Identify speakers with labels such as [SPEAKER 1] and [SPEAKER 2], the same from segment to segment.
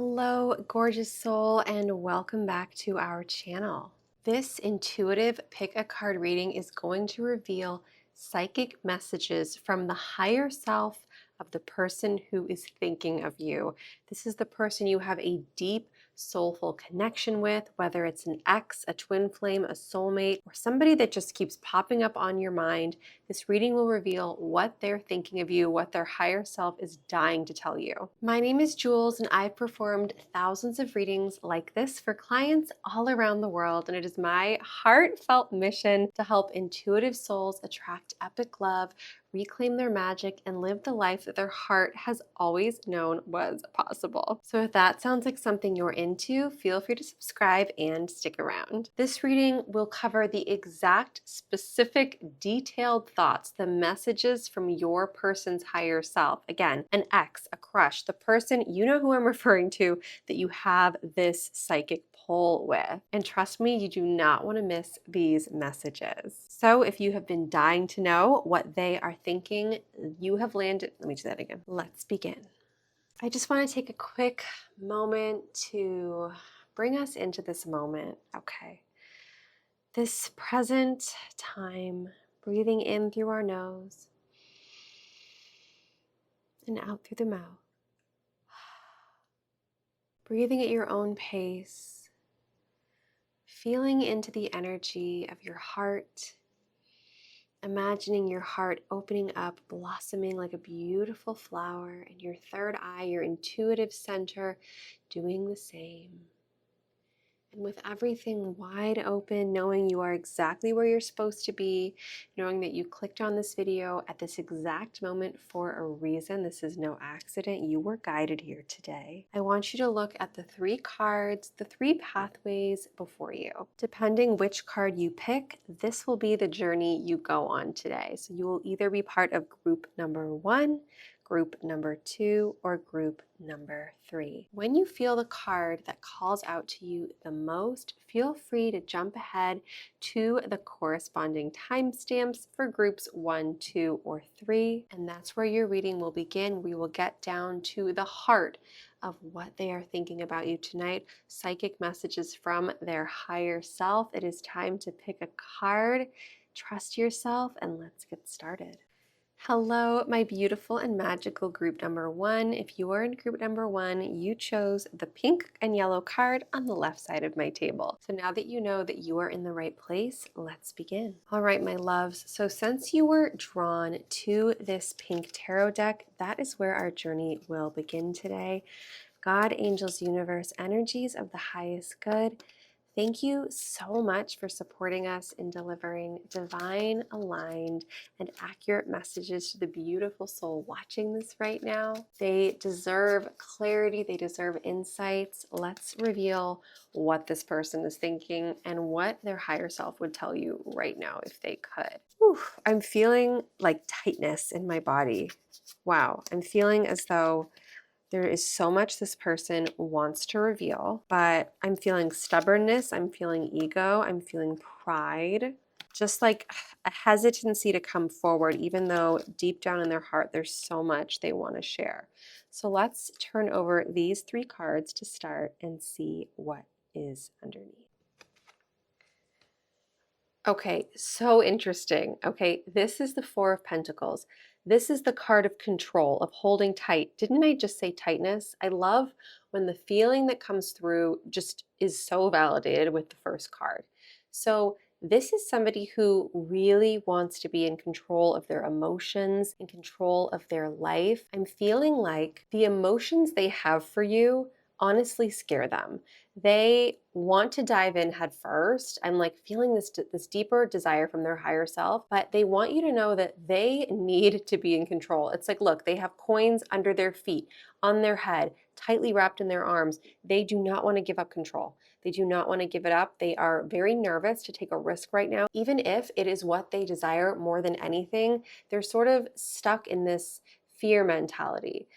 [SPEAKER 1] Hello, gorgeous soul, and welcome back to our channel. This intuitive pick a card reading is going to reveal psychic messages from the higher self of the person who is thinking of you. This is the person you have a deep, soulful connection with, whether it's an ex, a twin flame, a soulmate, or somebody that just keeps popping up on your mind. This reading will reveal what they're thinking of you, what their higher self is dying to tell you. My name is Jules, and I've performed thousands of readings like this for clients all around the world, and it is my heartfelt mission to help intuitive souls attract epic love, reclaim their magic, and live the life that their heart has always known was possible. So if that sounds like something you're into, feel free to subscribe and stick around. This reading will cover the exact, specific, detailed thoughts, the messages from your person's higher self. Again, an ex, a crush, the person, you know who I'm referring to, that you have this psychic pull with. And trust me, you do not want to miss these messages. So if you have been dying to know what they are thinking, you have landed. Let me do that again. Let's begin. I just want to take a quick moment to bring us into this moment. Okay. This present time, breathing in through our nose and out through the mouth. Breathing at your own pace, feeling into the energy of your heart, imagining your heart opening up, blossoming like a beautiful flower, and your third eye, your intuitive center, doing the same. And with everything wide open, knowing you are exactly where you're supposed to be, knowing that you clicked on this video at this exact moment for a reason. This is no accident. You were guided here today. I want you to look at the three cards, the three pathways before you. Depending which card you pick, this will be the journey you go on today. So you will either be part of group number 1, group number 2, or group number 3. When you feel the card that calls out to you the most, feel free to jump ahead to the corresponding timestamps for groups 1, 2, or 3, and that's where your reading will begin. We will get down to the heart of what they are thinking about you tonight, psychic messages from their higher self. It is time to pick a card. Trust yourself, and let's get started. Hello, my beautiful and magical group number 1. If you are in group number 1, you chose the pink and yellow card on the left side of my table. So now that you know that you are in the right place, let's begin. All right, my loves. So since you were drawn to this pink tarot deck, that is where our journey will begin today. God, angels, universe, energies of the highest good, thank you so much for supporting us in delivering divine, aligned, and accurate messages to the beautiful soul watching this right now. They deserve clarity. They deserve insights. Let's reveal what this person is thinking and what their higher self would tell you right now if they could. Whew, I'm feeling like tightness in my body. Wow, I'm feeling as though there is so much this person wants to reveal, but I'm feeling stubbornness, I'm feeling ego, I'm feeling pride, just like a hesitancy to come forward, even though deep down in their heart, there's so much they want to share. So let's turn over these three cards to start and see what is underneath. Okay, so interesting. Okay, this is the Four of Pentacles. This is the card of control, of holding tight. Didn't I just say tightness? I love when the feeling that comes through just is so validated with the first card. So this is somebody who really wants to be in control of their emotions, in control of their life. I'm feeling like the emotions they have for you honestly scare them. They want to dive in head first. I'm like feeling this deeper desire from their higher self, but they want you to know that they need to be in control. It's like, look, they have coins under their feet, on their head, tightly wrapped in their arms. They do not want to give up control. They do not want to give it up. They are very nervous to take a risk right now. Even if it is what they desire more than anything, they're sort of stuck in this fear mentality.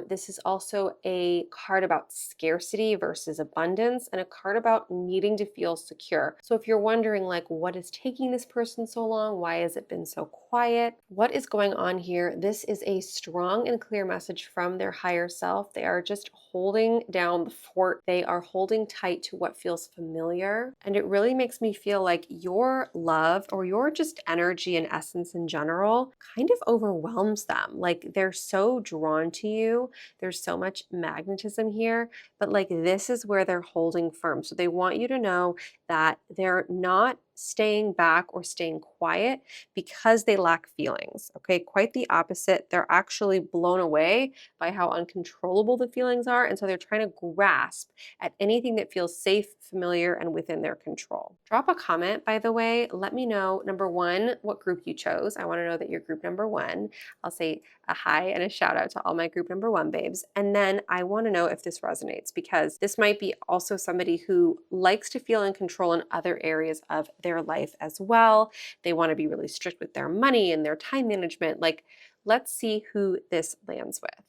[SPEAKER 1] This is also a card about scarcity versus abundance, and a card about needing to feel secure. So if you're wondering, like, what is taking this person so long? Why has it been so quiet? What is going on here? This is a strong and clear message from their higher self. They are just holding down the fort. They are holding tight to what feels familiar. And it really makes me feel like your love or your just energy and essence in general kind of overwhelms them. Like they're so drawn to you. There's so much magnetism here, but like this is where they're holding firm. So they want you to know that they're not staying back or staying quiet because they lack feelings. Okay, quite the opposite. They're actually blown away by how uncontrollable the feelings are. And so they're trying to grasp at anything that feels safe, familiar, and within their control. Drop a comment, by the way. Let me know, number one, what group you chose. I want to know that you're group number one. I'll say a hi and a shout out to all my group number one babes. And then I want to know if this resonates, because this might be also somebody who likes to feel in control in other areas of their life as well. They want to be really strict with their money and their time management. Like, let's see who this lands with.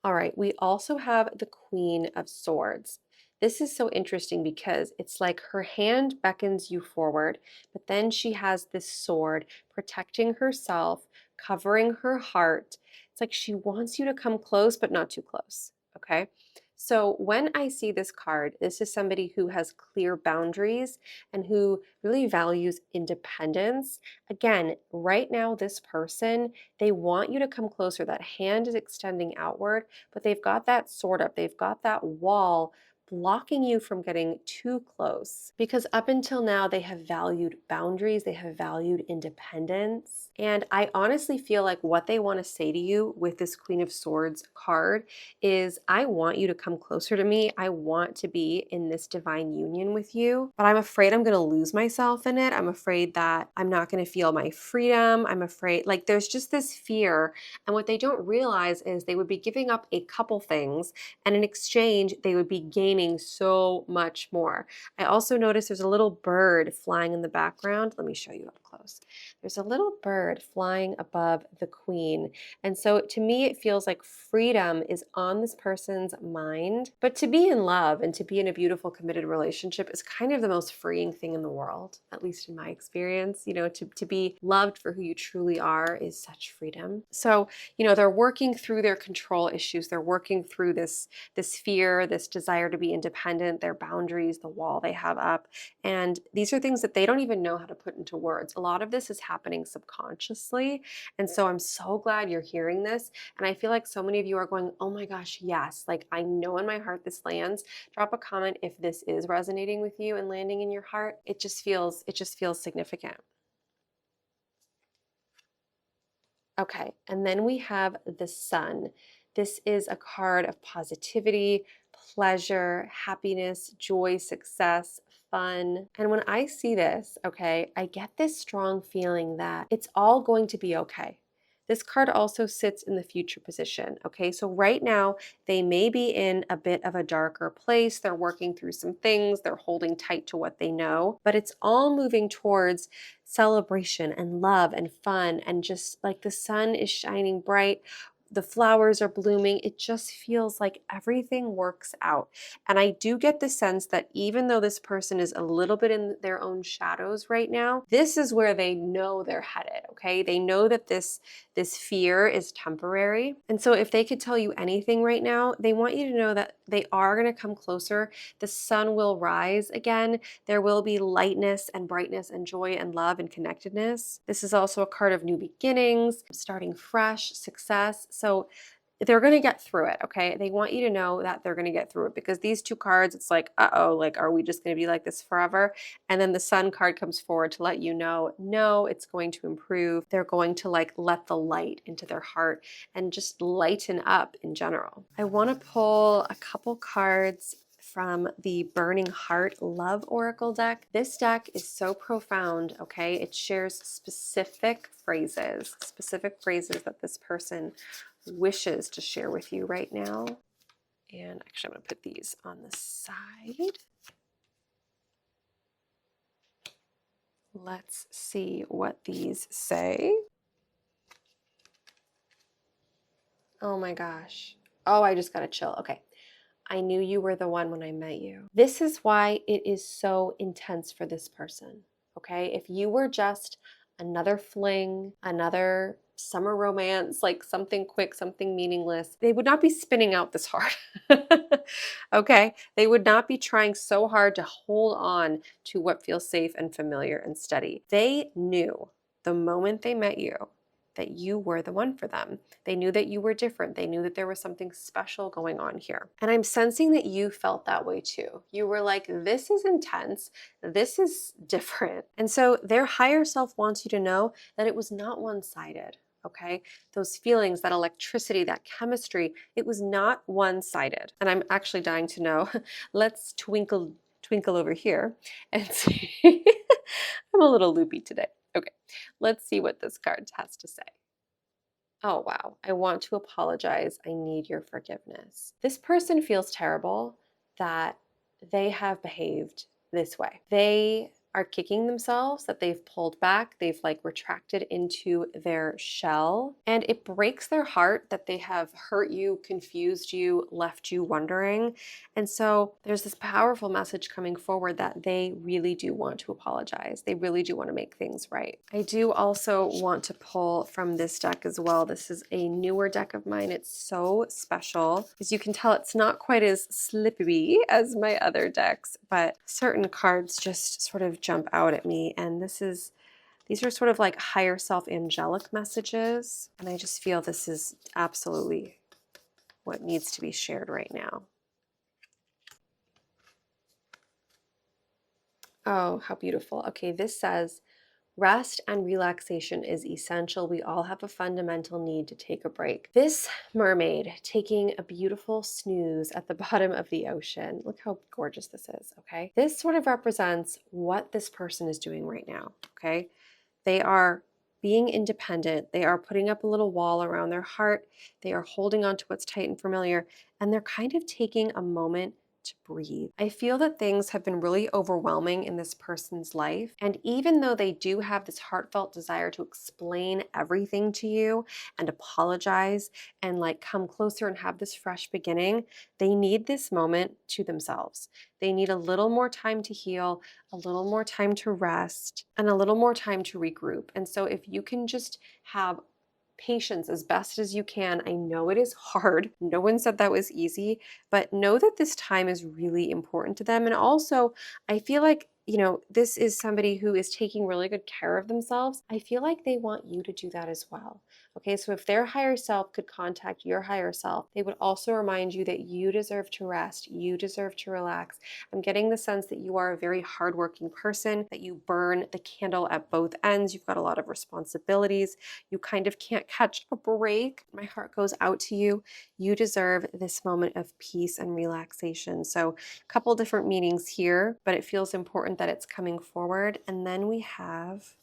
[SPEAKER 1] All right, we also have the Queen of Swords. This is so interesting because it's like her hand beckons you forward, but then she has this sword protecting herself, covering her heart. It's like she wants you to come close, but not too close. Okay. So when I see this card, this is somebody who has clear boundaries and who really values independence. Again, right now, this person, they want you to come closer. That hand is extending outward, but they've got that sword up. They've got that wall blocking you from getting too close, because up until now they have valued boundaries, they have valued independence. And I honestly feel like what they want to say to you with this Queen of Swords card is, I want you to come closer to me. I want to be in this divine union with you, but I'm afraid I'm going to lose myself in it. I'm afraid that I'm not going to feel my freedom. I'm afraid, like, there's just this fear. And what they don't realize is they would be giving up a couple things, and in exchange, they would be gaining so much more. I also noticed there's a little bird flying in the background. Let me show you up close. There's a little bird flying above the queen. And so to me, it feels like freedom is on this person's mind. But to be in love and to be in a beautiful, committed relationship is kind of the most freeing thing in the world, at least in my experience. You know, to be loved for who you truly are is such freedom. So, you know, they're working through their control issues. They're working through this fear, this desire to be independent, their boundaries, the wall they have up. And these are things that they don't even know how to put into words. A lot of this is happening subconsciously. And so I'm so glad you're hearing this. And I feel like so many of you are going, oh my gosh, yes, like I know in my heart this lands. Drop a comment if this is resonating with you and landing in your heart. It just feels significant. Okay, and then we have the Sun. This is a card of positivity, pleasure, happiness, joy, success, fun. And when I see this, okay, I get this strong feeling that it's all going to be okay. This card also sits in the future position, okay? So right now, they may be in a bit of a darker place. They're working through some things. They're holding tight to what they know, but it's all moving towards celebration and love and fun, and just like the sun is shining bright, the flowers are blooming. It just feels like everything works out. And I do get the sense that even though this person is a little bit in their own shadows right now, this is where they know they're headed, okay? They know that this fear is temporary. And so if they could tell you anything right now, they want you to know that they are going to come closer. The sun will rise again. There will be lightness and brightness and joy and love and connectedness. This is also a card of new beginnings, starting fresh, success. So they're going to get through it, okay? They want you to know that they're going to get through it, because these two cards, it's like, uh-oh, like, are we just going to be like this forever? And then the Sun card comes forward to let you know, no, it's going to improve. They're going to like let the light into their heart and just lighten up in general. I want to pull a couple cards from the Burning Heart Love Oracle deck. This deck is so profound, okay? It shares specific phrases that this person wishes to share with you right now. And actually, I'm going to put these on the side. Let's see what these say. Oh my gosh. Oh, I just got a chill. Okay. I knew you were the one when I met you. This is why it is so intense for this person. Okay. If you were just another fling, another summer romance, like something quick, something meaningless, they would not be spinning out this hard. Okay. They would not be trying so hard to hold on to what feels safe and familiar and steady. They knew the moment they met you that you were the one for them. They knew that you were different. They knew that there was something special going on here. And I'm sensing that you felt that way too. You were like, this is intense. This is different. And so their higher self wants you to know that it was not one-sided. Okay. Those feelings, that electricity, that chemistry, it was not one-sided. And I'm actually dying to know. Let's twinkle over here and see. I'm a little loopy today. Okay. Let's see what this card has to say. Oh, wow. I want to apologize. I need your forgiveness. This person feels terrible that they have behaved this way. They are kicking themselves that they've pulled back. They've like retracted into their shell. And it breaks their heart that they have hurt you, confused you, left you wondering. And so there's this powerful message coming forward that they really do want to apologize. They really do want to make things right. I do also want to pull from this deck as well. This is a newer deck of mine. It's so special. As you can tell, it's not quite as slippery as my other decks, but certain cards just sort of jump out at me. And these are sort of like higher self angelic messages. And I just feel this is absolutely what needs to be shared right now. Oh, how beautiful. Okay, this says, rest and relaxation is essential. We all have a fundamental need to take a break. This mermaid taking a beautiful snooze at the bottom of the ocean. Look how gorgeous this is, okay? This sort of represents what this person is doing right now, okay? They are being independent. They are putting up a little wall around their heart. They are holding on to what's tight and familiar, and they're kind of taking a moment to breathe. I feel that things have been really overwhelming in this person's life. And even though they do have this heartfelt desire to explain everything to you and apologize and like come closer and have this fresh beginning, they need this moment to themselves. They need a little more time to heal, a little more time to rest, and a little more time to regroup. And so if you can just have patience as best as you can. I know it is hard. No one said that was easy, but know that this time is really important to them. And also, I feel like, this is somebody who is taking really good care of themselves. I feel like they want you to do that as well. Okay, so if their higher self could contact your higher self, they would also remind you that you deserve to rest, you deserve to relax. I'm getting the sense that you are a very hardworking person, that you burn the candle at both ends. You've got a lot of responsibilities. You kind of can't catch a break. My heart goes out to you. You deserve this moment of peace and relaxation. So a couple different meanings here, but it feels important that it's coming forward. And then we have,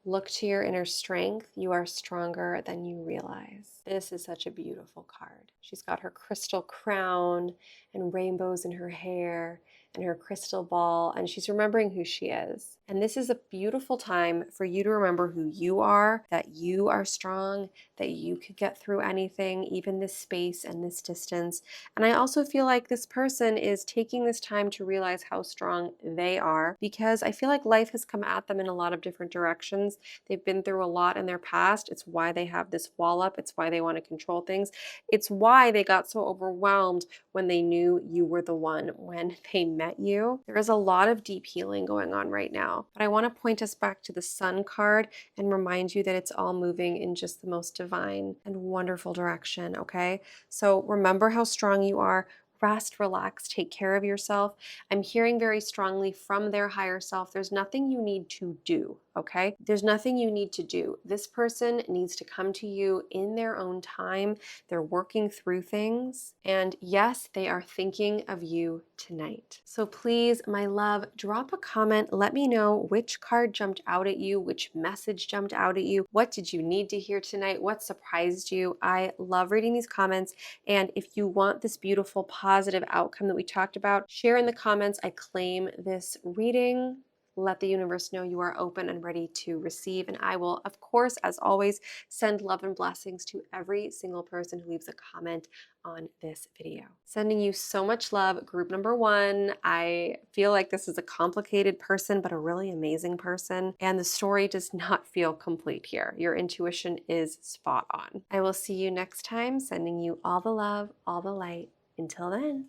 [SPEAKER 1] look to your inner strength. You are stronger than you realize. This is such a beautiful card. She's got her crystal crown and rainbows in her hair and her crystal ball, and she's remembering who she is. And this is a beautiful time for you to remember who you are, that you are strong, that you could get through anything, even this space and this distance. And I also feel like this person is taking this time to realize how strong they are, because I feel like life has come at them in a lot of different directions. They've been through a lot in their past. It's why they have this wall up. It's why they want to control things. It's why they got so overwhelmed when they knew you were the one when they met you. There is a lot of deep healing going on right now. But I want to point us back to the Sun card and remind you that it's all moving in just the most divine and wonderful direction, okay? So remember how strong you are. Rest, relax, take care of yourself. I'm hearing very strongly from their higher self, there's nothing you need to do, okay? There's nothing you need to do. This person needs to come to you in their own time. They're working through things. And yes, they are thinking of you tonight. So please, my love, drop a comment. Let me know which card jumped out at you, which message jumped out at you. What did you need to hear tonight? What surprised you? I love reading these comments. And if you want this beautiful, positive outcome that we talked about, share in the comments. I claim this reading. let the universe know you are open and ready to receive. And I will, of course, as always, send love and blessings to every single person who leaves a comment on this video. Sending you so much love, group number 1. I feel like this is a complicated person, but a really amazing person. And the story does not feel complete here. Your intuition is spot on. I will see you next time, sending you all the love, all the light. Until then.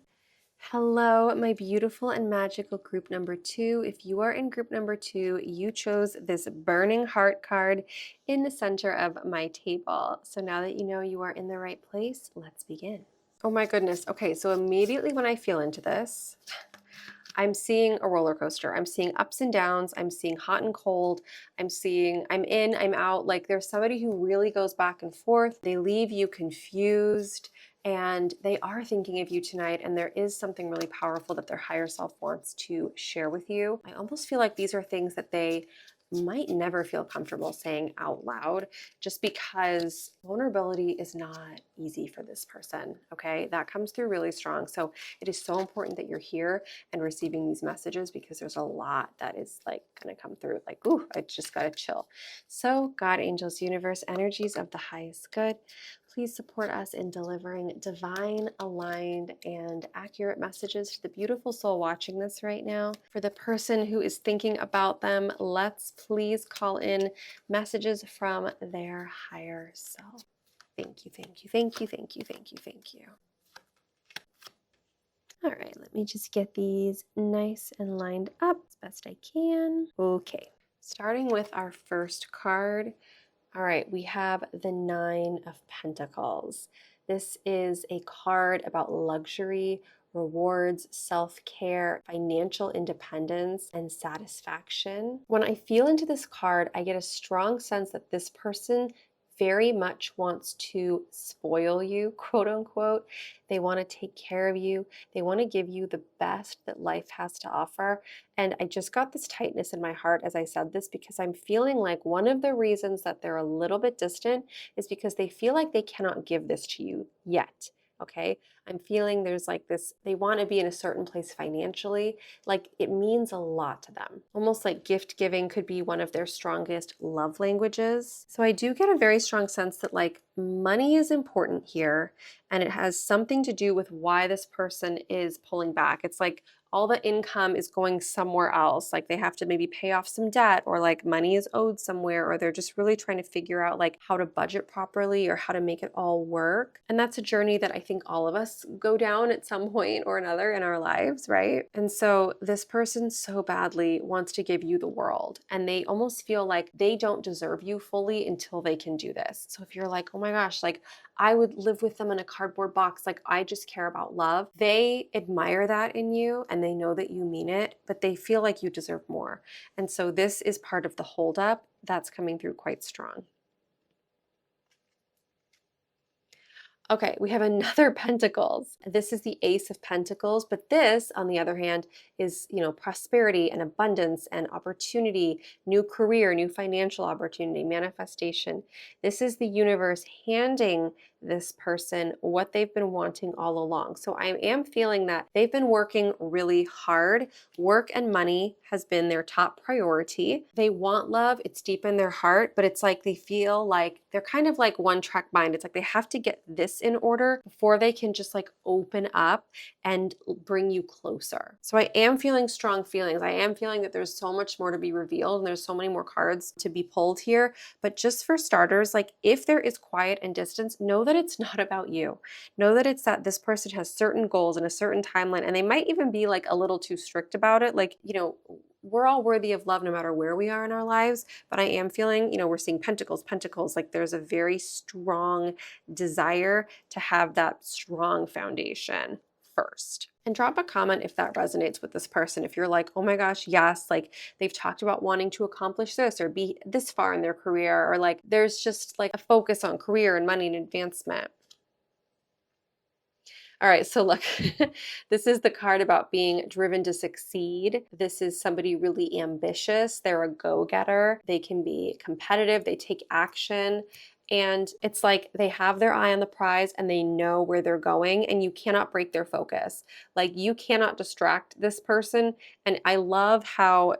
[SPEAKER 1] Hello, my beautiful and magical group number 2. If you are in group number 2, you chose this burning heart card in the center of my table. So now that you know you are in the right place, let's begin. Oh my goodness. Okay, so immediately when I feel into this, I'm seeing a roller coaster. I'm seeing ups and downs. I'm seeing hot and cold. I'm seeing I'm in, I'm out. Like there's somebody who really goes back and forth. They leave you confused and they are thinking of you tonight. And there is something really powerful that their higher self wants to share with you. I almost feel like these are things that they might never feel comfortable saying out loud just because vulnerability is not easy for this person. Okay, that comes through really strong. So it is so important that you're here and receiving these messages because there's a lot that is like going to come through like, ooh, I just got to chill. So God, angels, universe, energies of the highest good, please support us in delivering divine, aligned, and accurate messages to the beautiful soul watching this right now. For the person who is thinking about them, let's please call in messages from their higher self. Thank you, thank you, thank you, thank you, thank you, thank you. All right, let me just get these nice and lined up as best I can. Okay, starting with our first card. All right, we have the 9 of Pentacles. This is a card about luxury, rewards, self-care, financial independence, and satisfaction. When I feel into this card, I get a strong sense that this person very much wants to spoil you, quote unquote. They want to take care of you. They want to give you the best that life has to offer. And I just got this tightness in my heart as I said this because I'm feeling like one of the reasons that they're a little bit distant is because they feel like they cannot give this to you yet. Okay, I'm feeling there's like this, they want to be in a certain place financially, like it means a lot to them. Almost like gift giving could be one of their strongest love languages. So I do get a very strong sense that like money is important here and it has something to do with why this person is pulling back. It's like all the income is going somewhere else. Like they have to maybe pay off some debt or like money is owed somewhere or they're just really trying to figure out like how to budget properly or how to make it all work. And that's a journey that I think all of us go down at some point or another in our lives, right? And so this person so badly wants to give you the world and they almost feel like they don't deserve you fully until they can do this. So if you're like, oh my gosh, like I would live with them in a cardboard box. Like I just care about love. They admire that in you and they know that you mean it, but they feel like you deserve more. And so this is part of the holdup that's coming through quite strong. Okay, we have another Pentacles. This is the Ace of Pentacles, but this, on the other hand, is, prosperity and abundance and opportunity, new career, new financial opportunity, manifestation. This is the universe handing this person what they've been wanting all along. So I am feeling that they've been working really hard. Work and money has been their top priority. They want love. It's deep in their heart, but it's like they feel like they're kind of like one track mind. It's like they have to get this in order before they can just like open up and bring you closer. So I am feeling strong feelings. I am feeling that there's so much more to be revealed and there's so many more cards to be pulled here. But just for starters, like if there is quiet and distance, know that it's not about you. Know that it's that this person has certain goals and a certain timeline, and they might even be like a little too strict about it. Like, we're all worthy of love no matter where we are in our lives. But I am feeling, we're seeing pentacles, like there's a very strong desire to have that strong foundation first. And drop a comment if that resonates with this person. If you're like, oh my gosh, yes, like they've talked about wanting to accomplish this or be this far in their career, or like there's just like a focus on career and money and advancement. All right, so look, this is the card about being driven to succeed. This is somebody really ambitious. They're a go-getter. They can be competitive. They take action. And it's like they have their eye on the prize and they know where they're going, and you cannot break their focus. Like, you cannot distract this person. And I love how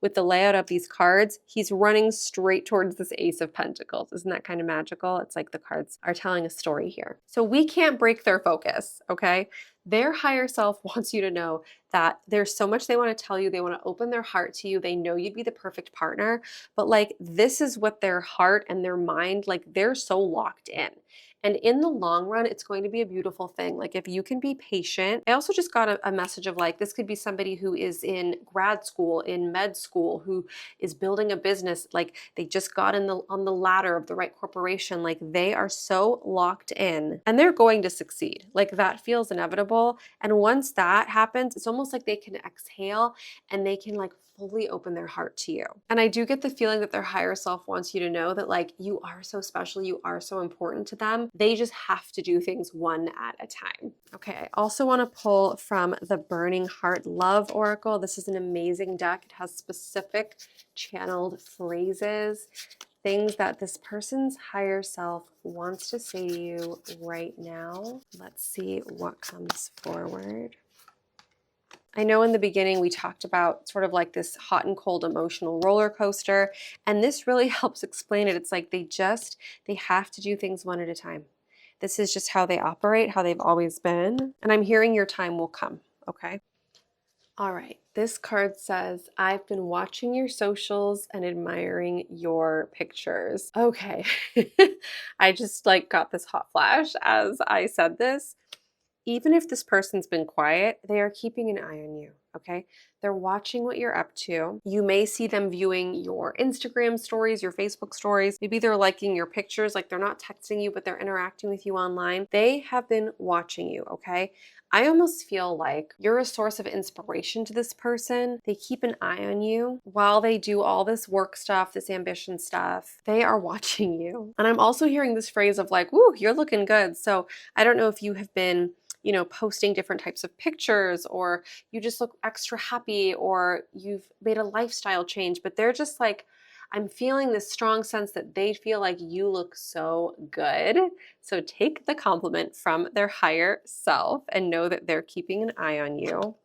[SPEAKER 1] with the layout of these cards, he's running straight towards this Ace of Pentacles. Isn't that kind of magical? It's like the cards are telling a story here. So we can't break their focus, okay? Their higher self wants you to know that there's so much they want to tell you. They want to open their heart to you. They know you'd be the perfect partner, but like, this is what their heart and their mind, like, they're so locked in. And in the long run, it's going to be a beautiful thing. Like, if you can be patient. I also just got a message of like, this could be somebody who is in grad school, in med school, who is building a business. Like, they just got on the ladder of the right corporation. Like, they are so locked in and they're going to succeed. Like, that feels inevitable. And once that happens, it's almost like they can exhale and they can like fully open their heart to you. And I do get the feeling that their higher self wants you to know that like, you are so special, you are so important to them. They just have to do things one at a time. Okay, I also want to pull from the Burning Heart Love Oracle. This is an amazing deck. It has specific channeled phrases, things that this person's higher self wants to say to you right now. Let's see what comes forward. I know in the beginning we talked about sort of like this hot and cold emotional roller coaster, and this really helps explain it. It's like they have to do things one at a time. This is just how they operate, how they've always been. And I'm hearing your time will come, okay? All right, this card says, I've been watching your socials and admiring your pictures. Okay, I just like got this hot flash as I said this. Even if this person's been quiet, they are keeping an eye on you, okay? They're watching what you're up to. You may see them viewing your Instagram stories, your Facebook stories. Maybe they're liking your pictures, like they're not texting you, but they're interacting with you online. They have been watching you, okay? I almost feel like you're a source of inspiration to this person. They keep an eye on you while they do all this work stuff, this ambition stuff. They are watching you. And I'm also hearing this phrase of like, woo, you're looking good. So I don't know if you have been, you know, posting different types of pictures, or you just look extra happy, or you've made a lifestyle change, but they're just like, I'm feeling this strong sense that they feel like you look so good. So take the compliment from their higher self and know that they're keeping an eye on you.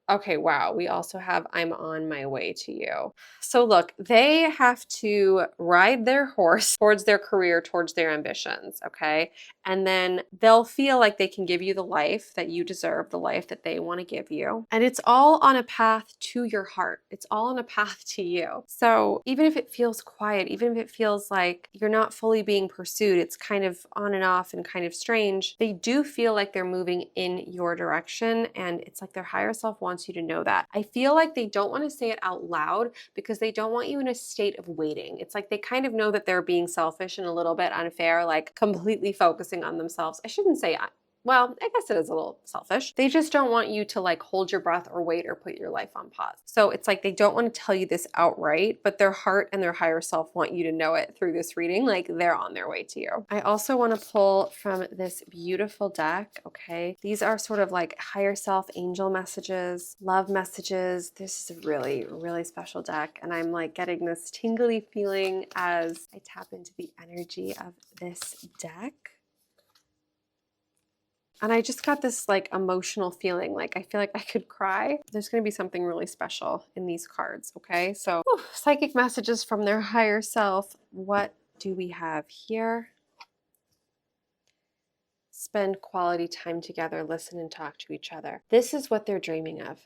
[SPEAKER 1] Okay, wow. We also have I'm on my way to you. So look, they have to ride their horse towards their career, towards their ambitions, okay? And then they'll feel like they can give you the life that you deserve, the life that they want to give you. And it's all on a path to your heart. It's all on a path to you. So even if it feels quiet, even if it feels like you're not fully being pursued, it's kind of on and off and kind of strange, they do feel like they're moving in your direction, and it's like their higher self wants you to know that. I feel like they don't want to say it out loud because they don't want you in a state of waiting. It's like they kind of know that they're being selfish and a little bit unfair, like completely focusing on themselves. I shouldn't say well, I guess it is a little selfish. They just don't want you to like hold your breath or wait or put your life on pause. So it's like they don't want to tell you this outright, but their heart and their higher self want you to know it through this reading, like they're on their way to you. I also want to pull from this beautiful deck, okay? These are sort of like higher self angel messages, love messages. This is a really, really special deck, and I'm like getting this tingly feeling as I tap into the energy of this deck. And I just got this like emotional feeling, like I feel like I could cry. There's going to be something really special in these cards, okay? So psychic messages from their higher self. What do we have here? Spend quality time together, listen and talk to each other. This is what they're dreaming of.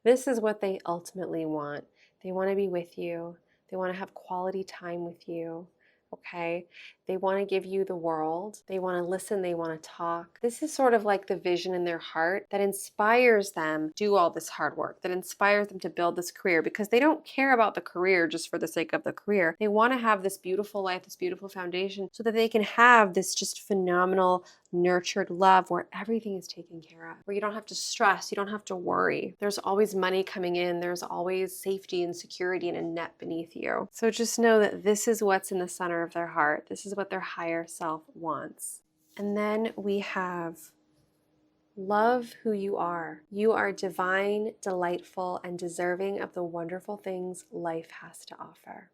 [SPEAKER 1] This is what they ultimately want. They want to be with you. They want to have quality time with you. Okay? They want to give you the world. They want to listen. They want to talk. This is sort of like the vision in their heart that inspires them to do all this hard work, that inspires them to build this career, because they don't care about the career just for the sake of the career. They want to have this beautiful life, this beautiful foundation, so that they can have this just phenomenal, nurtured love where everything is taken care of, where you don't have to stress, you don't have to worry. There's always money coming in. There's always safety and security and a net beneath you. So just know that this is what's in the center of their heart. This is what their higher self wants. And then we have love who you are. You are divine, delightful, and deserving of the wonderful things life has to offer.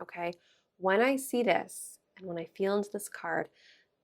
[SPEAKER 1] Okay? when I see this and when I feel into this card,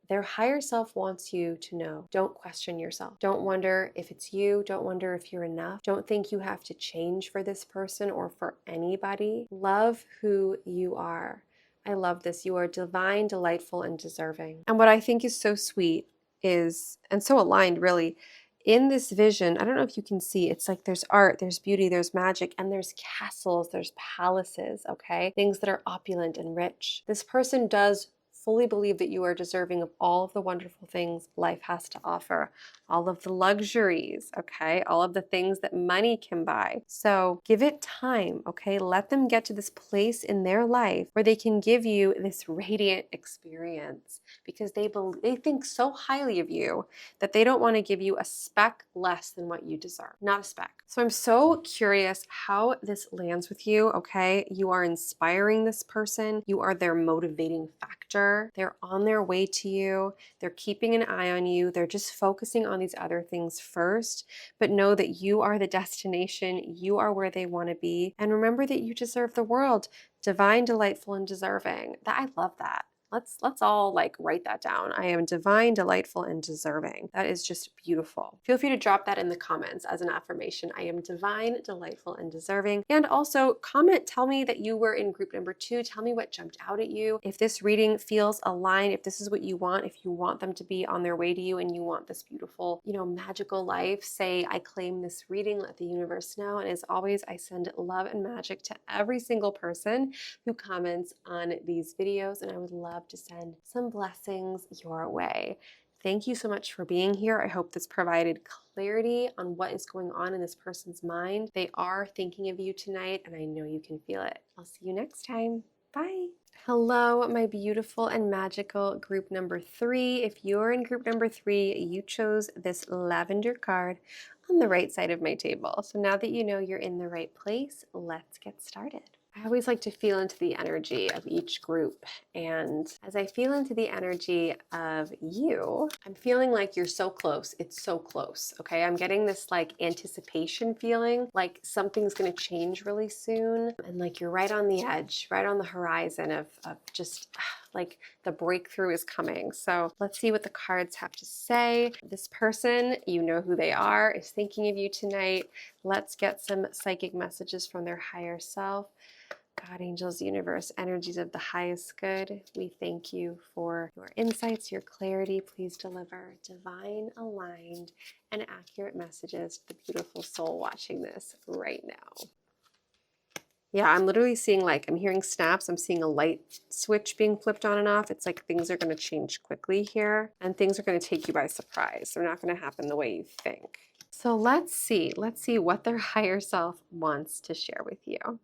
[SPEAKER 1] their higher self wants you to know. Don't question yourself. Don't wonder if it's you. Don't wonder if you're enough. Don't think you have to change for this person or for anybody. Love who you are. I love this. You are divine, delightful, and deserving. And what I think is so sweet is, and so aligned really, in this vision, I don't know if you can see, it's like there's art, there's beauty, there's magic, and there's castles, there's palaces, okay? Things that are opulent and rich. This person does fully believe that you are deserving of all of the wonderful things life has to offer, all of the luxuries, okay? All of the things that money can buy. So give it time, okay? Let them get to this place in their life where they can give you this radiant experience because they think so highly of you that they don't want to give you a speck less than what you deserve, not a speck. So I'm so curious how this lands with you, okay? You are inspiring this person. You are their motivating factor. They're on their way to you. They're keeping an eye on you. They're just focusing on these other things first, but know that you are the destination. You are where they want to be. And remember that you deserve the world, divine, delightful, and deserving. I love that. Let's all like write that down. I am divine, delightful, and deserving. That is just beautiful. Feel free to drop that in the comments as an affirmation. I am divine, delightful, and deserving. And also comment, tell me that you were in group number 2. Tell me what jumped out at you. If this reading feels aligned, if this is what you want, if you want them to be on their way to you and you want this beautiful, magical life, say, I claim this reading, let the universe know. And as always, I send love and magic to every single person who comments on these videos, and I would love to send some blessings your way. Thank you so much for being here. I hope this provided clarity on what is going on in this person's mind. They are thinking of you tonight, and I know you can feel it. I'll see you next time. Bye. Hello, my beautiful and magical group number 3. If you're in group number 3, you chose this lavender card on the right side of my table. So now that you know you're in the right place, let's get started. I always like to feel into the energy of each group. And as I feel into the energy of you, I'm feeling like you're so close. It's so close. Okay. I'm getting this like anticipation feeling, like something's going to change really soon. And like you're right on the edge, right on the horizon of just like the breakthrough is coming. So let's see what the cards have to say. This person, you know who they are, is thinking of you tonight. Let's get some psychic messages from their higher self. God, angels, universe, energies of the highest good, we thank you for your insights, your clarity. Please deliver divine, aligned, and accurate messages to the beautiful soul watching this right now. Yeah, I'm literally seeing I'm hearing snaps. I'm seeing a light switch being flipped on and off. It's like things are going to change quickly here, and things are going to take you by surprise. They're not going to happen the way you think. So let's see what their higher self wants to share with you.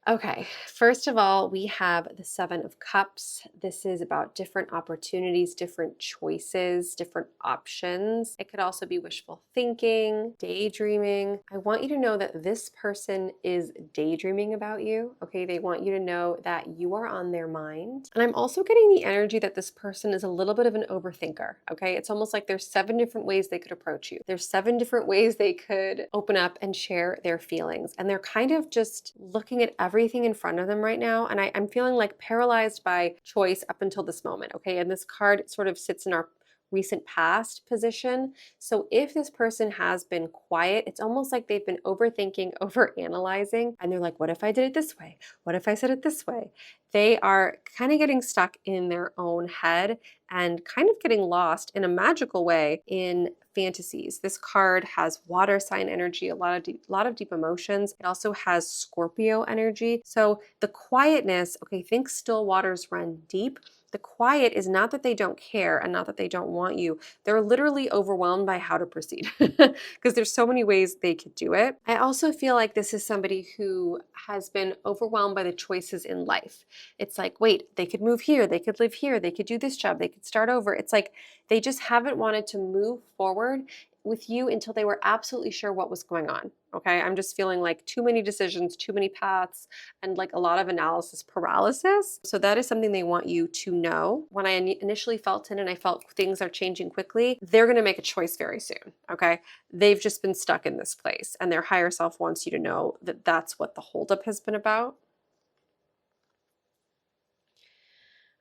[SPEAKER 1] Okay, first of all, we have the 7 of Cups. This is about different opportunities, different choices, different options. It could also be wishful thinking, daydreaming. I want you to know that this person is daydreaming about you, okay? They want you to know that you are on their mind. And I'm also getting the energy that this person is a little bit of an overthinker, okay? It's almost like there's 7 different ways they could approach you. There's 7 different ways they could open up and share their feelings. And they're kind of just looking at everything in front of them right now. And I'm feeling like paralyzed by choice up until this moment, okay? And this card sort of sits in our recent past position. So if this person has been quiet, it's almost like they've been overthinking, overanalyzing, and they're like, what if I did it this way? What if I said it this way? They are kind of getting stuck in their own head and kind of getting lost in a magical way in fantasies. This card has water sign energy, a lot of deep emotions. It also has Scorpio energy. So the quietness, okay, think still waters run deep. The quiet is not that they don't care and not that they don't want you. They're literally overwhelmed by how to proceed because there's so many ways they could do it. I also feel like this is somebody who has been overwhelmed by the choices in life. It's like, wait, they could move here, they could live here, they could do this job, they could start over. It's like they just haven't wanted to move forward with you until they were absolutely sure what was going on. Okay, I'm just feeling like too many decisions, too many paths, and like a lot of analysis paralysis. So that is something they want you to know. When I initially felt it and I felt things are changing quickly, they're going to make a choice very soon. Okay, they've just been stuck in this place, and their higher self wants you to know that that's what the holdup has been about.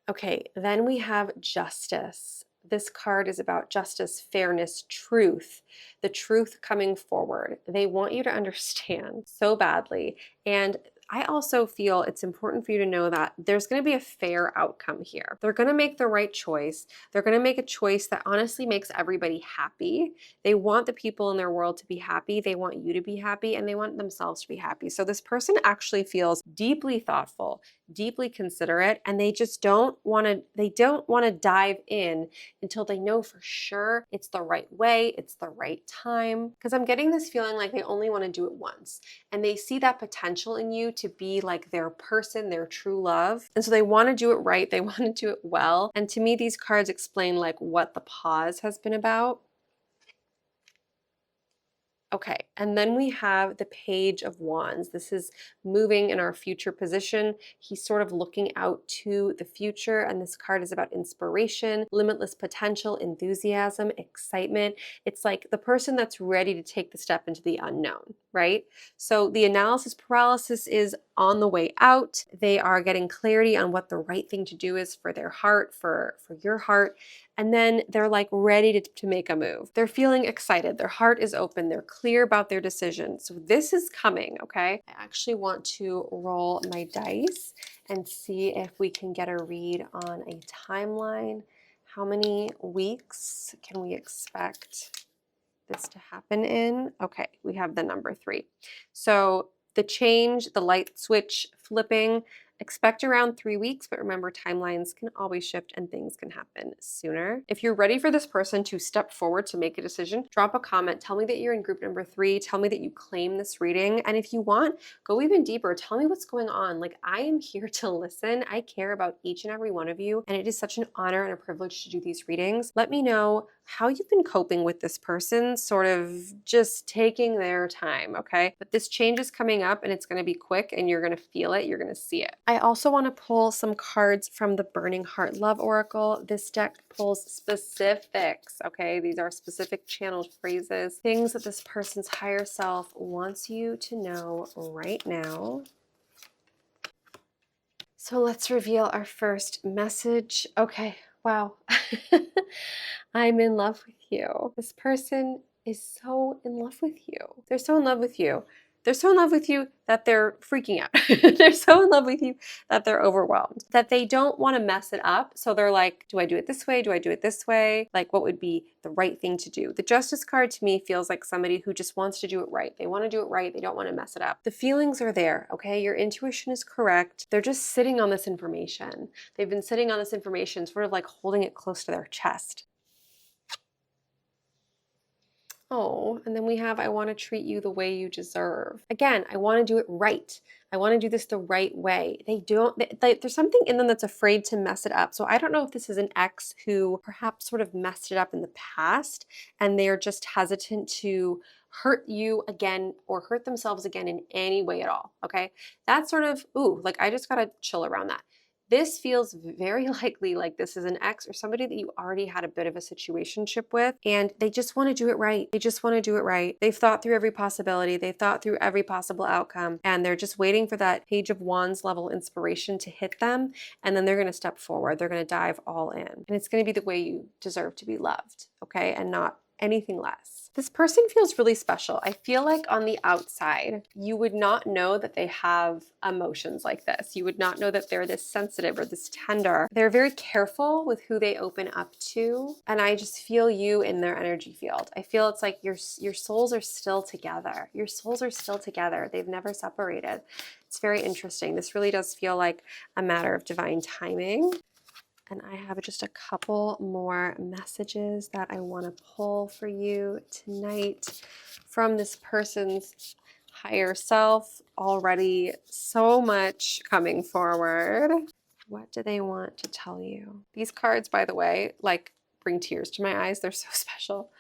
[SPEAKER 1] Okay, then we have justice. This card is about justice, fairness, truth, the truth coming forward. They want you to understand so badly. And I also feel it's important for you to know that there's going to be a fair outcome here. They're going to make the right choice. They're going to make a choice that honestly makes everybody happy. They want the people in their world to be happy. They want you to be happy, and they want themselves to be happy. So this person actually feels deeply thoughtful, deeply considerate, and they don't want to dive in until they know for sure it's the right way, it's the right time. Because I'm getting this feeling like they only want to do it once, and they see that potential in you to be like their person, their true love. And so they want to do it right, they want to do it well. And to me, these cards explain like what the pause has been about. Okay, and then we have the Page of Wands. This is moving in our future position. He's sort of looking out to the future, and this card is about inspiration, limitless potential, enthusiasm, excitement. It's like the person that's ready to take the step into the unknown, right? So the analysis paralysis is on the way out. They are getting clarity on what the right thing to do is for their heart, for your heart. And then they're like ready to make a move. They're feeling excited. Their heart is open. They're clear about their decision. So this is coming, okay? I actually want to roll my dice and see if we can get a read on a timeline. How many weeks can we expect this to happen in? Okay, we have the number 3. So the change, the light switch flipping, expect around 3 weeks, but remember timelines can always shift and things can happen sooner. If you're ready for this person to step forward to make a decision, drop a comment. Tell me that you're in group number 3. Tell me that you claim this reading. And if you want, go even deeper. Tell me what's going on. Like, I am here to listen. I care about each and every one of you. And it is such an honor and a privilege to do these readings. Let me know how you've been coping with this person, sort of just taking their time, okay? But this change is coming up and it's going to be quick and you're going to feel it, you're going to see it. I also want to pull some cards from the Burning Heart Love Oracle. This deck pulls specifics, okay? These are specific channeled phrases, things that this person's higher self wants you to know right now. So let's reveal our first message. Okay, wow. I'm in love with you. This person is so in love with you. They're so in love with you. They're so in love with you that they're freaking out. They're so in love with you that they're overwhelmed, that they don't want to mess it up. So they're like, do I do it this way? Do I do it this way? Like, what would be the right thing to do? The Justice card to me feels like somebody who just wants to do it right. They want to do it right. They don't want to mess it up. The feelings are there, okay? Your intuition is correct. They're just sitting on this information. They've been sitting on this information, sort of like holding it close to their chest. Oh, and then we have, I want to treat you the way you deserve. Again, I want to do it right. I want to do this the right way. There's something in them that's afraid to mess it up. So I don't know if this is an ex who perhaps sort of messed it up in the past and they're just hesitant to hurt you again or hurt themselves again in any way at all. Okay. That's sort of, ooh, like I just got to chill around that. This feels very likely like this is an ex or somebody that you already had a bit of a situationship with, and they just want to do it right. They just want to do it right. They've thought through every possibility. They've thought through every possible outcome, and they're just waiting for that Page of Wands level inspiration to hit them, and then they're going to step forward. They're going to dive all in, and it's going to be the way you deserve to be loved, okay, and not anything less. This person feels really special. I feel like on the outside, you would not know that they have emotions like this. You would not know that they're this sensitive or this tender. They're very careful with who they open up to. And I just feel you in their energy field. I feel it's like your souls are still together. Your souls are still together. They've never separated. It's very interesting. This really does feel like a matter of divine timing. And I have just a couple more messages that I want to pull for you tonight from this person's higher self. Already so much coming forward. What do they want to tell you? These cards, by the way, like bring tears to my eyes. They're so special.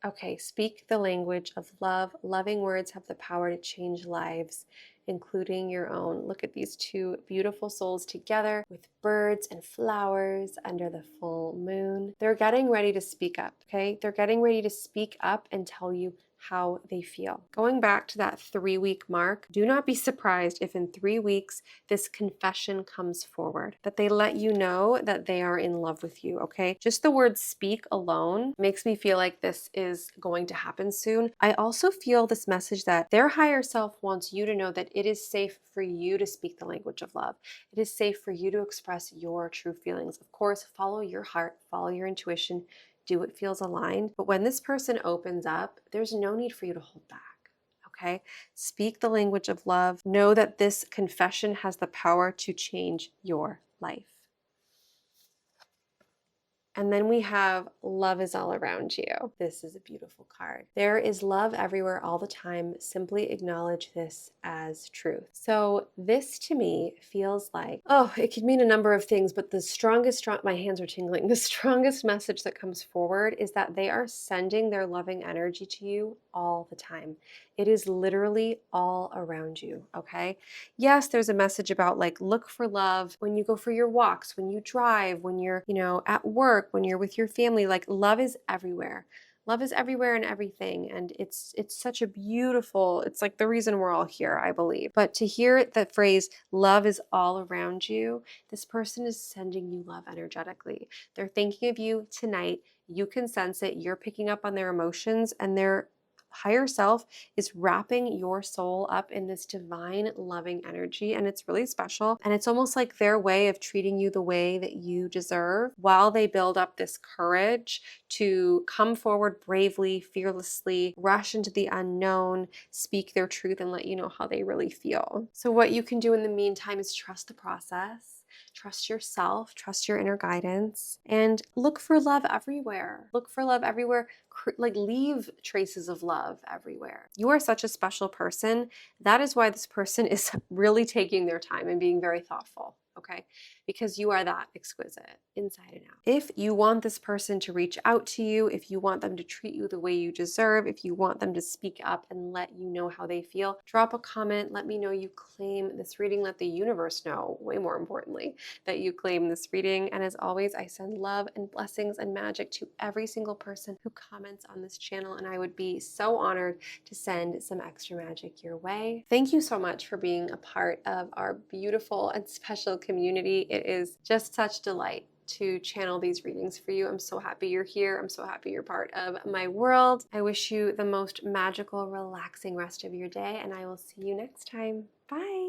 [SPEAKER 1] Okay, speak the language of love. Loving words have the power to change lives, including your own. Look at these two beautiful souls together with birds and flowers under the full moon. They're getting ready to speak up, okay? They're getting ready to speak up and tell you how they feel. Going back to that 3-week mark, do not be surprised if in 3 weeks this confession comes forward, that they let you know that they are in love with you, okay? Just the word speak alone makes me feel like this is going to happen soon. I also feel this message that their higher self wants you to know that it is safe for you to speak the language of love. It is safe for you to express your true feelings. Of course, follow your heart, follow your intuition, do what feels aligned. But when this person opens up, there's no need for you to hold back. Okay? Speak the language of love. Know that this confession has the power to change your life. And then we have love is all around you. This is a beautiful card. There is love everywhere all the time. Simply acknowledge this as truth. So this to me feels like, it could mean a number of things, but my hands are tingling. The strongest message that comes forward is that they are sending their loving energy to you all the time. It is literally all around you, okay? Yes, there's a message about like, look for love when you go for your walks, when you drive, when you're, at work, when you're with your family. Like, love is everywhere. Love is everywhere and everything. And it's such a beautiful, it's like the reason we're all here, I believe. But to hear the phrase, love is all around you, this person is sending you love energetically. They're thinking of you tonight. You can sense it. You're picking up on their emotions, and their higher self is wrapping your soul up in this divine loving energy, and it's really special. And it's almost like their way of treating you the way that you deserve, while they build up this courage to come forward bravely, fearlessly, rush into the unknown, speak their truth, and let you know how they really feel. So what you can do in the meantime is trust the process. Trust yourself, trust your inner guidance, and look for love everywhere. Look for love everywhere. Like, leave traces of love everywhere. You are such a special person. That is why this person is really taking their time and being very thoughtful, okay? Because you are that exquisite inside and out. If you want this person to reach out to you, if you want them to treat you the way you deserve, if you want them to speak up and let you know how they feel, drop a comment. Let me know you claim this reading. Let the universe know, way more importantly, that you claim this reading. And as always, I send love and blessings and magic to every single person who comments on this channel, and I would be so honored to send some extra magic your way. Thank you so much for being a part of our beautiful and special community. It is just such delight to channel these readings for you. I'm so happy you're here. I'm so happy you're part of my world. I wish you the most magical, relaxing rest of your day, and I will see you next time. Bye.